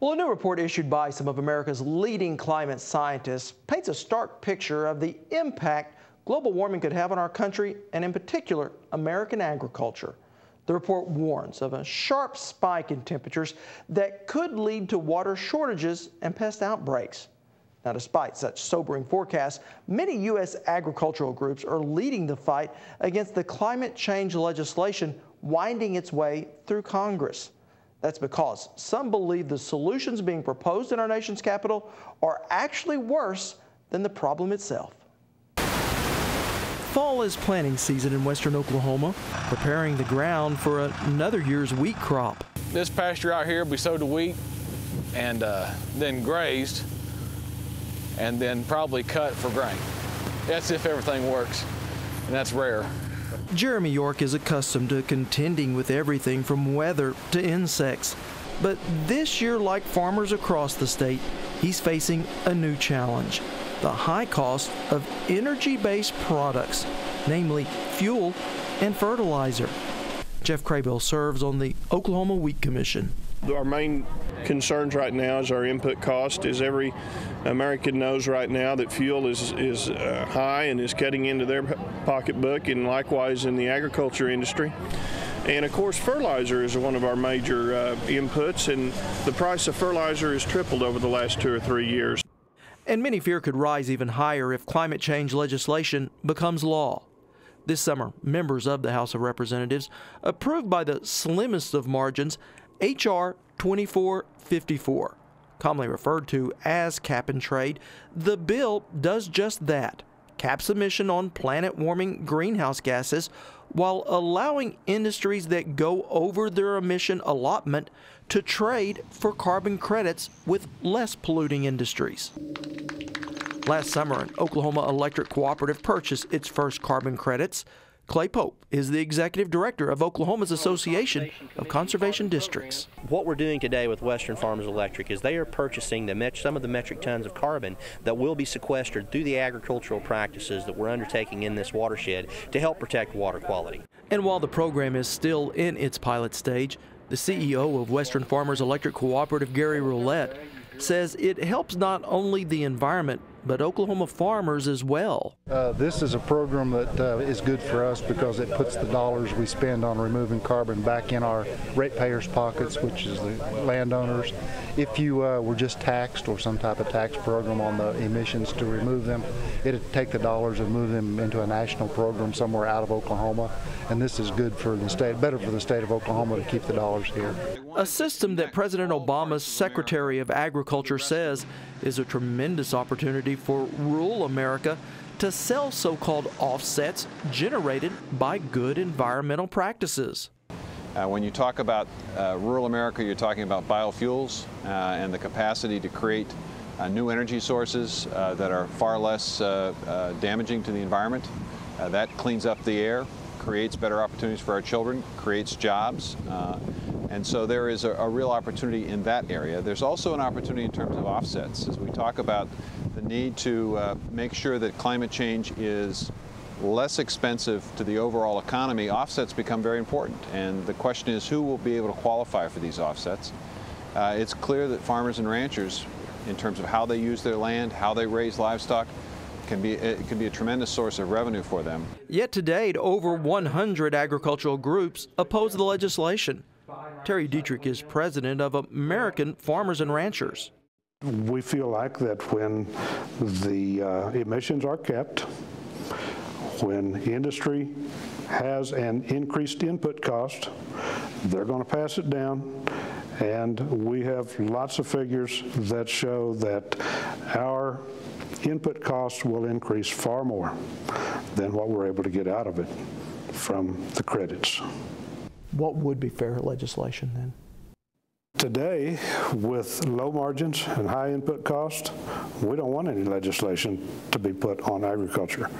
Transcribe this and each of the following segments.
Well, a new report issued by some of America's leading climate scientists paints a stark picture of the impact global warming could have on our country and, in particular, American agriculture. The report warns of a sharp spike in temperatures that could lead to water shortages and pest outbreaks. Now, despite such sobering forecasts, many U.S. agricultural groups are leading the fight against the climate change legislation winding its way through Congress. That's because some believe the solutions being proposed in our nation's capital are actually worse than the problem itself. Fall is planting season in western Oklahoma, preparing the ground for another year's wheat crop. This pasture out here, we sowed the wheat and then grazed and then probably cut for grain. That's if everything works, and that's rare. Jeremy York is accustomed to contending with everything from weather to insects. But this year, like farmers across the state, he's facing a new challenge: the high cost of energy-based products, namely fuel and fertilizer. Jeff Craybill serves on the Oklahoma Wheat Commission. Our main concerns right now is our input cost. As every American knows right now, that fuel is high and is cutting into their pocketbook, and likewise in the agriculture industry. And of course, fertilizer is one of our major inputs, and the price of fertilizer has tripled over the last 2 or 3 years. And many fear could rise even higher if climate change legislation becomes law. This summer, members of the House of Representatives approved by the slimmest of margins H.R. 2454, commonly referred to as cap and trade. The bill does just that, caps emission on planet-warming greenhouse gases while allowing industries that go over their emission allotment to trade for carbon credits with less polluting industries. Last summer, an Oklahoma Electric Cooperative purchased its first carbon credits. Clay Pope is the executive director of Oklahoma's Association of Conservation Districts. What we're doing today with Western Farmers Electric is they are purchasing some of the metric tons of carbon that will be sequestered through the agricultural practices that we're undertaking in this watershed to help protect water quality. And while the program is still in its pilot stage, the CEO of Western Farmers Electric Cooperative, Gary Roulette, says it helps not only the environment, but Oklahoma farmers as well. This is a program that is good for us because it puts the dollars we spend on removing carbon back in our ratepayers' pockets, which is the landowners. If you were just taxed or some type of tax program on the emissions to remove them, it'd take the dollars and move them into a national program somewhere out of Oklahoma. And this is good for the state, better for the state of Oklahoma to keep the dollars here. A system that President Obama's Secretary of Agriculture says is a tremendous opportunity for rural America to sell so-called offsets generated by good environmental practices. When you talk about rural America, you're talking about biofuels and the capacity to create new energy sources that are far less damaging to the environment. That cleans up the air, creates better opportunities for our children, creates jobs. And so there is a real opportunity in that area. There's also an opportunity in terms of offsets. As we talk about the need to make sure that climate change is less expensive to the overall economy, offsets become very important. And the question is, who will be able to qualify for these offsets? It's clear that farmers and ranchers, in terms of how they use their land, how they raise livestock, it can be a tremendous source of revenue for them. Yet to date, over 100 agricultural groups oppose the legislation. Terry Dietrich is president of American Farmers and Ranchers. We feel like that when the emissions are kept, when industry has an increased input cost, they're going to pass it down. And we have lots of figures that show that our input costs will increase far more than what we're able to get out of it from the credits. What would be fair legislation then? Today, with low margins and high input costs, we don't want any legislation to be put on agriculture.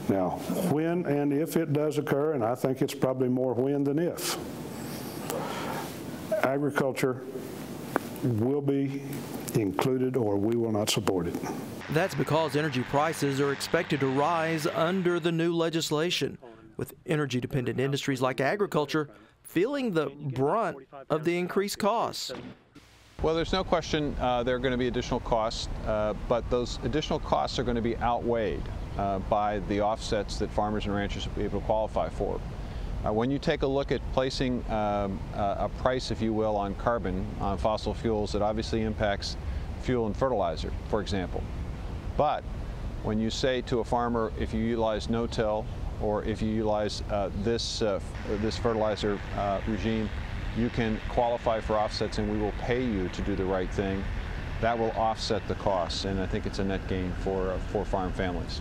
Now, when and if it does occur, and I think it's probably more when than if, agriculture will be included or we will not support it. That's because energy prices are expected to rise under the new legislation, with energy-dependent industries like agriculture feeling the brunt of the increased costs. Well, there's no question there are going to be additional costs, but those additional costs are going to be outweighed by the offsets that farmers and ranchers will be able to qualify for. When you take a look at placing a price, if you will, on carbon, on fossil fuels, it obviously impacts fuel and fertilizer, for example. But when you say to a farmer, if you utilize no-till or if you utilize this fertilizer regime, you can qualify for offsets and we will pay you to do the right thing, that will offset the costs, and I think it's a net gain for farm families.